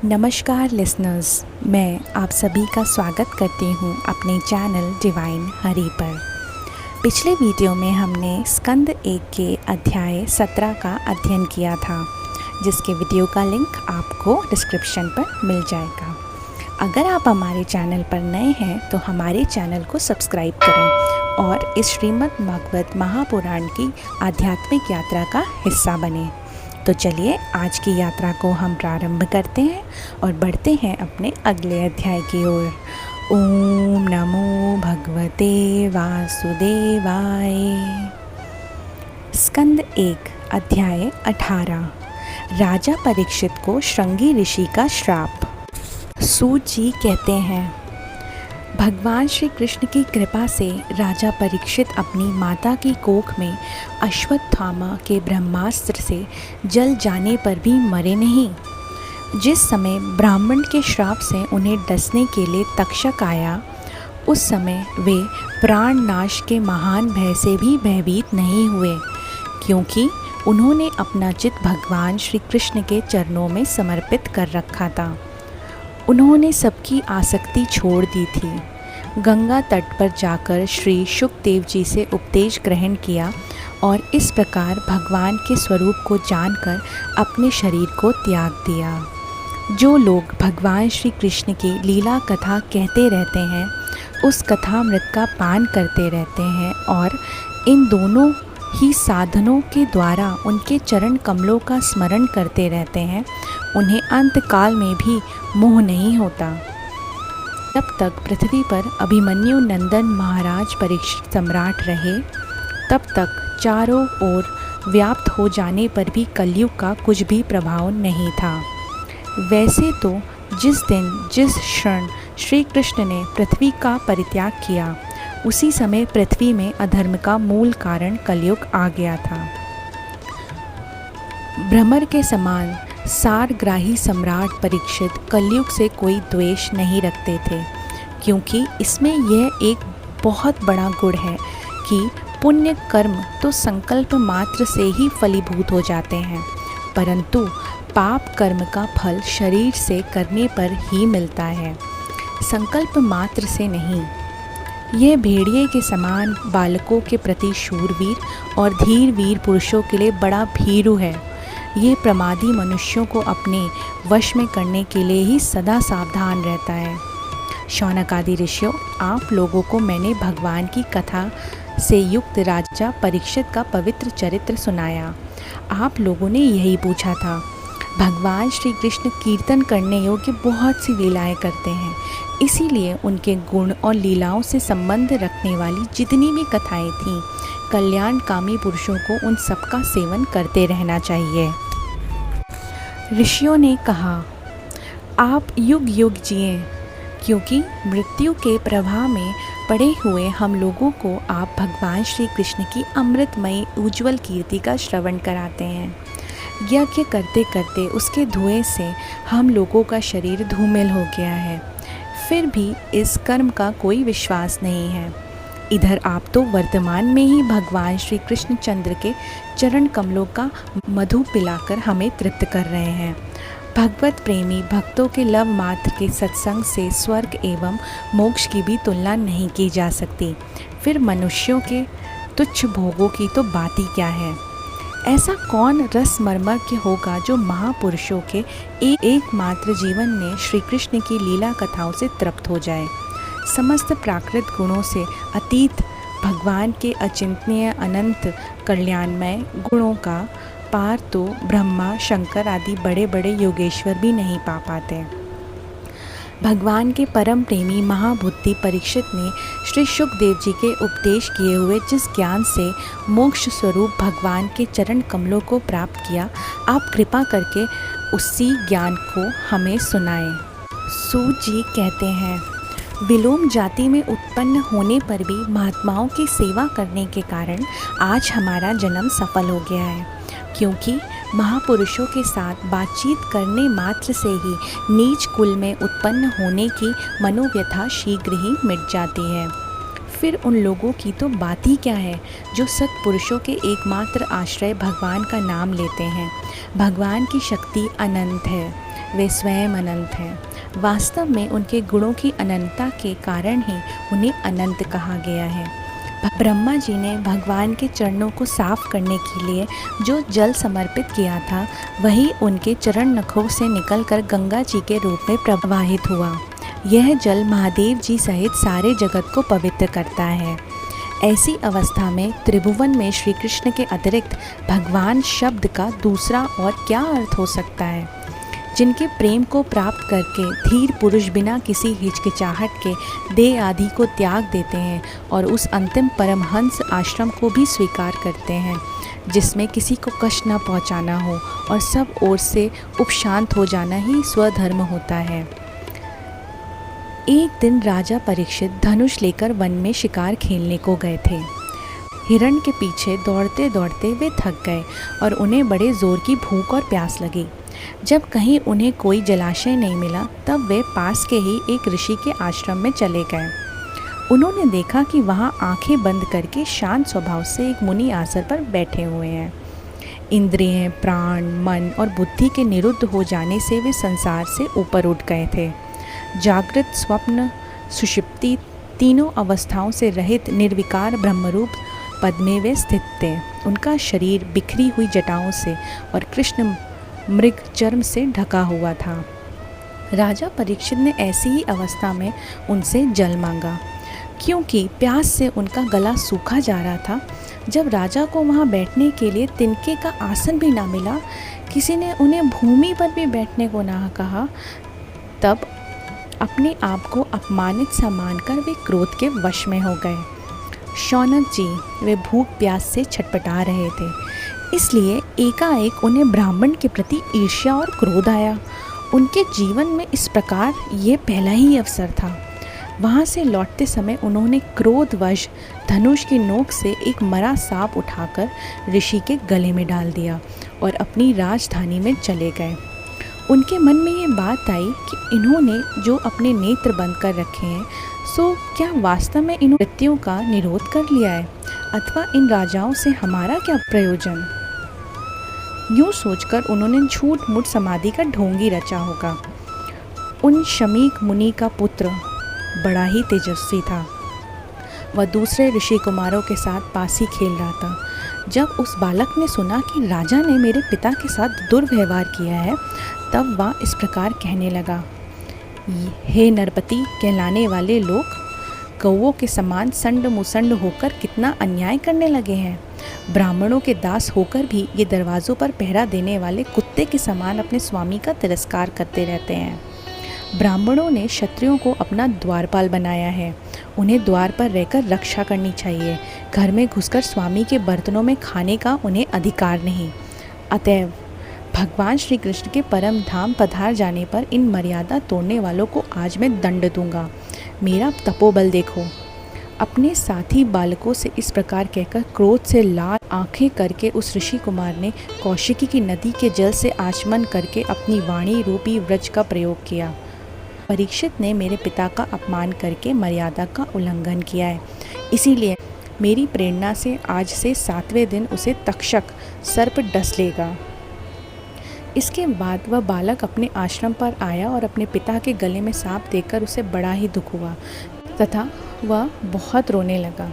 नमस्कार लिसनर्स, मैं आप सभी का स्वागत करती हूँ अपने चैनल डिवाइन हरि पर। पिछले वीडियो में हमने स्कंद 1 के अध्याय 17 का अध्ययन किया था, जिसके वीडियो का लिंक आपको डिस्क्रिप्शन पर मिल जाएगा। अगर आप हमारे चैनल पर नए हैं तो हमारे चैनल को सब्सक्राइब करें और इस श्रीमद् भागवत महापुराण की आध्यात्मिक यात्रा का हिस्सा बने। तो चलिए आज की यात्रा को हम प्रारंभ करते हैं और बढ़ते हैं अपने अगले अध्याय की ओर। ओम नमो भगवते वासुदेवाय। स्कंद 1 अध्याय 18। राजा परीक्षित को श्रृंगी ऋषि का श्राप। सूत जी कहते हैं, भगवान श्री कृष्ण की कृपा से राजा परीक्षित अपनी माता की कोख में अश्वत्थामा के ब्रह्मास्त्र से जल जाने पर भी मरे नहीं। जिस समय ब्राह्मण के श्राप से उन्हें डसने के लिए तक्षक आया, उस समय वे प्राण नाश के महान भय से भी भयभीत नहीं हुए, क्योंकि उन्होंने अपना चित्त भगवान श्री कृष्ण के चरणों में समर्पित कर रखा था। उन्होंने सबकी आसक्ति छोड़ दी थी। गंगा तट पर जाकर श्री शुकदेव जी से उपदेश ग्रहण किया और इस प्रकार भगवान के स्वरूप को जानकर अपने शरीर को त्याग दिया। जो लोग भगवान श्री कृष्ण की लीला कथा कहते रहते हैं, उस कथामृत का पान करते रहते हैं और इन दोनों ही साधनों के द्वारा उनके चरण कमलों का स्मरण करते रहते हैं, उन्हें अंतकाल में भी मोह नहीं होता। जब तक पृथ्वी पर अभिमन्यु नंदन महाराज परीक्षित सम्राट रहे, तब तक चारों ओर व्याप्त हो जाने पर भी कलयुग का कुछ भी प्रभाव नहीं था। वैसे तो जिस दिन जिस क्षण श्री कृष्ण ने पृथ्वी का परित्याग किया, उसी समय पृथ्वी में अधर्म का मूल कारण कलयुग आ गया था। भ्रमर के समान सारग्राही सम्राट परीक्षित कलयुग से कोई द्वेष नहीं रखते थे, क्योंकि इसमें यह एक बहुत बड़ा गुण है कि पुण्य कर्म तो संकल्प मात्र से ही फलीभूत हो जाते हैं, परंतु पाप कर्म का फल शरीर से करने पर ही मिलता है, संकल्प मात्र से नहीं। यह भेड़िए के समान बालकों के प्रति शूरवीर और धीर वीर पुरुषों के लिए बड़ा भीरू है। ये प्रमादी मनुष्यों को अपने वश में करने के लिए ही सदा सावधान रहता है। शौनक आदि ऋषियों, आप लोगों को मैंने भगवान की कथा से युक्त राजा परीक्षित का पवित्र चरित्र सुनाया। आप लोगों ने यही पूछा था। भगवान श्री कृष्ण कीर्तन करने योग्य बहुत सी लीलाएं करते हैं, इसीलिए उनके गुण और लीलाओं से संबंध रखने वाली जितनी भी कथाएं थीं, कल्याणकामी पुरुषों को उन सब का सेवन करते रहना चाहिए। ऋषियों ने कहा, आप युग युग जिएं, क्योंकि मृत्यु के प्रवाह में पड़े हुए हम लोगों को आप भगवान श्री कृष्ण की अमृतमयी उज्ज्वल कीर्ति का श्रवण कराते हैं। यज्ञ करते करते उसके धुएं से हम लोगों का शरीर धूमिल हो गया है, फिर भी इस कर्म का कोई विश्वास नहीं है। इधर आप तो वर्तमान में ही भगवान श्री कृष्ण चंद्र के चरण कमलों का मधु पिलाकर हमें तृप्त कर रहे हैं। भगवत प्रेमी भक्तों के लव मात्र के सत्संग से स्वर्ग एवं मोक्ष की भी तुलना नहीं की जा सकती, फिर मनुष्यों के तुच्छ भोगों की तो बात ही क्या है। ऐसा कौन रसमर्मज्ञ होगा जो महापुरुषों के एकमात्र जीवन में श्री कृष्ण की लीला कथाओं से तृप्त हो जाए। समस्त प्राकृत गुणों से अतीत भगवान के अचिंतनीय अनंत कल्याणमय गुणों का पार तो ब्रह्मा शंकर आदि बड़े बड़े योगेश्वर भी नहीं पा पाते। भगवान के परम प्रेमी महाबुद्धि परीक्षित ने श्री शुकदेव जी के उपदेश किए हुए जिस ज्ञान से मोक्ष स्वरूप भगवान के चरण कमलों को प्राप्त किया, आप कृपा करके उसी ज्ञान को हमें सुनाएं। सूत जी कहते हैं, विलोम जाति में उत्पन्न होने पर भी महात्माओं की सेवा करने के कारण आज हमारा जन्म सफल हो गया है, क्योंकि महापुरुषों के साथ बातचीत करने मात्र से ही नीच कुल में उत्पन्न होने की मनोव्यथा शीघ्र ही मिट जाती है। फिर उन लोगों की तो बात ही क्या है जो सत्पुरुषों के एकमात्र आश्रय भगवान का नाम लेते हैं। भगवान की शक्ति अनंत है। वे स्वयं अनंत हैं। वास्तव में उनके गुणों की अनंतता के कारण ही उन्हें अनंत कहा गया है। ब्रह्मा जी ने भगवान के चरणों को साफ करने के लिए जो जल समर्पित किया था, वही उनके चरण नखों से निकलकर गंगा जी के रूप में प्रवाहित हुआ। यह जल महादेव जी सहित सारे जगत को पवित्र करता है। ऐसी अवस्था में त्रिभुवन में श्री कृष्ण के अतिरिक्त भगवान शब्द का दूसरा और क्या अर्थ हो सकता है। जिनके प्रेम को प्राप्त करके धीर पुरुष बिना किसी हिचकिचाहट के देह आदि को त्याग देते हैं और उस अंतिम परमहंस आश्रम को भी स्वीकार करते हैं, जिसमें किसी को कष्ट न पहुंचाना हो और सब ओर से उपशांत हो जाना ही स्वधर्म होता है। एक दिन राजा परीक्षित धनुष लेकर वन में शिकार खेलने को गए थे। हिरण के पीछे दौड़ते दौड़ते वे थक गए और उन्हें बड़े जोर की भूख और प्यास लगी। जब कहीं उन्हें कोई जलाशय नहीं मिला, तब वे पास के ही एक ऋषि के आश्रम में चले गए। उन्होंने देखा कि वहाँ आंखें बंद करके शांत स्वभाव से एक मुनि आसन पर बैठे हुए हैं। इंद्रियां, प्राण, मन और बुद्धि के निरुद्ध हो जाने से वे संसार से ऊपर उठ गए थे। जागृत, स्वप्न, सुषुप्ति तीनों अवस्थाओं से रहित निर्विकार ब्रह्मरूप पद में वे स्थित थे। उनका शरीर बिखरी हुई जटाओं से और कृष्ण मृग चर्म से ढका हुआ था। राजा परीक्षित ने ऐसी ही अवस्था में उनसे जल मांगा, क्योंकि प्यास से उनका गला सूखा जा रहा था। जब राजा को वहाँ बैठने के लिए तिनके का आसन भी ना मिला, किसी ने उन्हें भूमि पर भी बैठने को ना कहा, तब अपने आप को अपमानित सा मानकर वे क्रोध के वश में हो गए। शौनक जी वे भूख प्यास से छटपटा रहे थे, इसलिए एकाएक उन्हें ब्राह्मण के प्रति ईर्ष्या और क्रोध आया। उनके जीवन में इस प्रकार ये पहला ही अवसर था। वहाँ से लौटते समय उन्होंने क्रोधवश धनुष की नोक से एक मरा सांप उठाकर ऋषि के गले में डाल दिया और अपनी राजधानी में चले गए। उनके मन में ये बात आई कि इन्होंने जो अपने नेत्र बंद कर रखे हैं, सो क्या वास्तव में इन वृत्तियों का निरोध कर लिया है, अथवा इन राजाओं से हमारा क्या प्रयोजन। यूँ सोचकर उन्होंने झूठ मूठ समाधि का ढोंगी रचा होगा। उन शमीक मुनि का पुत्र बड़ा ही तेजस्वी था। वह दूसरे ऋषि कुमारों के साथ पास ही खेल रहा था। जब उस बालक ने सुना कि राजा ने मेरे पिता के साथ दुर्व्यवहार किया है, तब वह इस प्रकार कहने लगा, हे नरपति कहलाने वाले लोग, कौवों के समान संड मुसंड होकर कितना अन्याय करने लगे हैं। ब्राह्मणों के दास होकर भी ये दरवाज़ों पर पहरा देने वाले कुत्ते के समान अपने स्वामी का तिरस्कार करते रहते हैं। ब्राह्मणों ने क्षत्रियों को अपना द्वारपाल बनाया है। उन्हें द्वार पर रहकर रक्षा करनी चाहिए। घर में घुसकर स्वामी के बर्तनों में खाने का उन्हें अधिकार नहीं। अतएव भगवान श्री कृष्ण के परम धाम पधार जाने पर इन मर्यादा तोड़ने वालों को आज मैं दंड दूंगा। मेरा तपोबल देखो। अपने साथी बालकों से इस प्रकार कहकर क्रोध से लाल आंखें करके उस ऋषि कुमार ने कौशिकी की नदी के जल से आचमन करके अपनी वाणी रूपी व्रज का प्रयोग किया। परीक्षित ने मेरे पिता का अपमान करके मर्यादा का उल्लंघन किया है, इसीलिए मेरी प्रेरणा से आज से 7वें दिन उसे तक्षक सर्प डस लेगा। इसके बाद वह बालक अपने आश्रम पर आया और अपने पिता के गले में सांप देखकर उसे बड़ा ही दुख हुआ तथा वह बहुत रोने लगा।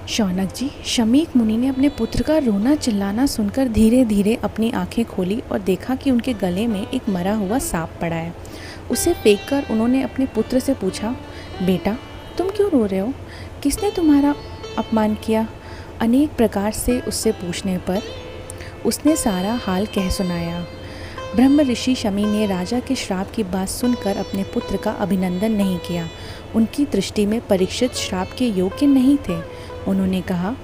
शौनक जी, शमीक मुनि ने अपने पुत्र का रोना चिल्लाना सुनकर धीरे धीरे अपनी आंखें खोली और देखा कि उनके गले में एक मरा हुआ सांप पड़ा है। उसे फेंककर उन्होंने अपने पुत्र से पूछा, बेटा तुम क्यों रो रहे हो? किसने तुम्हारा अपमान किया? अनेक प्रकार से उससे पूछने पर उसने सारा हाल कह सुनाया। ब्रह्म ऋषि शमी ने राजा के श्राप की बात सुनकर अपने पुत्र का अभिनंदन नहीं किया। उनकी दृष्टि में परीक्षित श्राप के योग्य नहीं थे। उन्होंने कहा,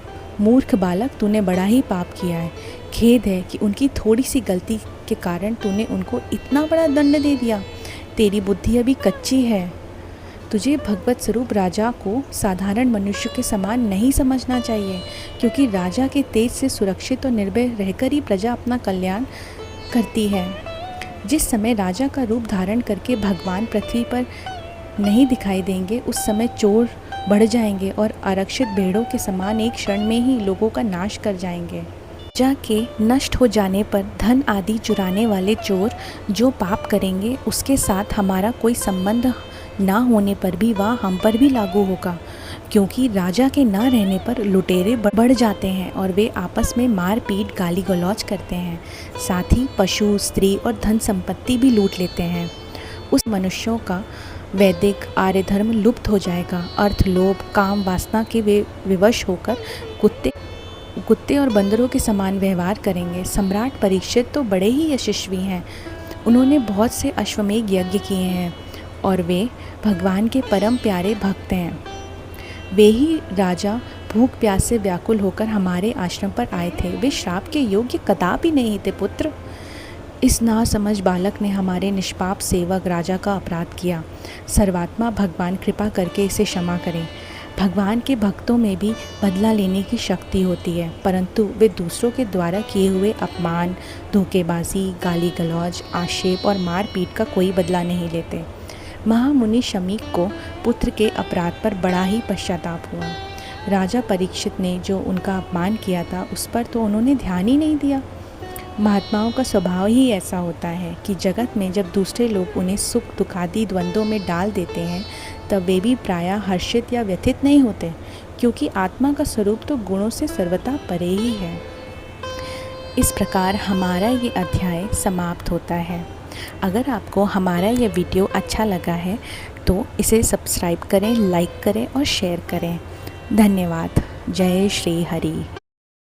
मूर्ख बालक, तूने बड़ा ही पाप किया है। खेद है कि उनकी थोड़ी सी गलती के कारण तूने उनको इतना बड़ा दंड दे दिया। तेरी बुद्धि अभी कच्ची है। तुझे भगवत स्वरूप राजा को साधारण मनुष्य के समान नहीं समझना चाहिए, क्योंकि राजा के तेज से सुरक्षित और निर्भय रहकर ही प्रजा अपना कल्याण करती है। जिस समय राजा का रूप धारण करके भगवान पृथ्वी पर नहीं दिखाई देंगे, उस समय चोर बढ़ जाएंगे और आरक्षित भेड़ों के समान एक क्षण में ही लोगों का नाश कर जाएंगे। प्रजा के नष्ट हो जाने पर धन आदि चुराने वाले चोर जो पाप करेंगे उसके साथ हमारा कोई संबंध ना होने पर भी वह हम पर भी लागू होगा, क्योंकि राजा के ना रहने पर लुटेरे बढ़ जाते हैं और वे आपस में मार पीट गाली गलौज करते हैं, साथ ही पशु, स्त्री और धन संपत्ति भी लूट लेते हैं। उस मनुष्यों का वैदिक आर्य धर्म लुप्त हो जाएगा। अर्थ, लोभ, काम, वासना के वे विवश होकर कुत्ते और बंदरों के समान व्यवहार करेंगे। सम्राट परीक्षित तो बड़े ही यशस्वी हैं। उन्होंने बहुत से अश्वमेध यज्ञ किए हैं और वे भगवान के परम प्यारे भक्त हैं। वे ही राजा भूख प्यास से व्याकुल होकर हमारे आश्रम पर आए थे। वे श्राप के योग्य कदापि नहीं थे पुत्र। इस नासमझ बालक ने हमारे निष्पाप सेवक राजा का अपराध किया। सर्वात्मा भगवान कृपा करके इसे क्षमा करें। भगवान के भक्तों में भी बदला लेने की शक्ति होती है, परंतु वे दूसरों के द्वारा किए हुए अपमान, धोखेबाजी, गाली गलौज, आक्षेप और मारपीट का कोई बदला नहीं लेते। महामुनि शमीक को पुत्र के अपराध पर बड़ा ही पश्चाताप हुआ। राजा परीक्षित ने जो उनका अपमान किया था उस पर तो उन्होंने ध्यान ही नहीं दिया। महात्माओं का स्वभाव ही ऐसा होता है कि जगत में जब दूसरे लोग उन्हें सुख दुख आदि द्वंद्वों में डाल देते हैं तब वे भी प्रायः हर्षित या व्यथित नहीं होते, क्योंकि आत्मा का स्वरूप तो गुणों से सर्वथा परे ही है। इस प्रकार हमारा ये अध्याय समाप्त होता है। अगर आपको हमारा यह वीडियो अच्छा लगा है तो इसे सब्सक्राइब करें, लाइक करें और शेयर करें। धन्यवाद। जय श्री हरि।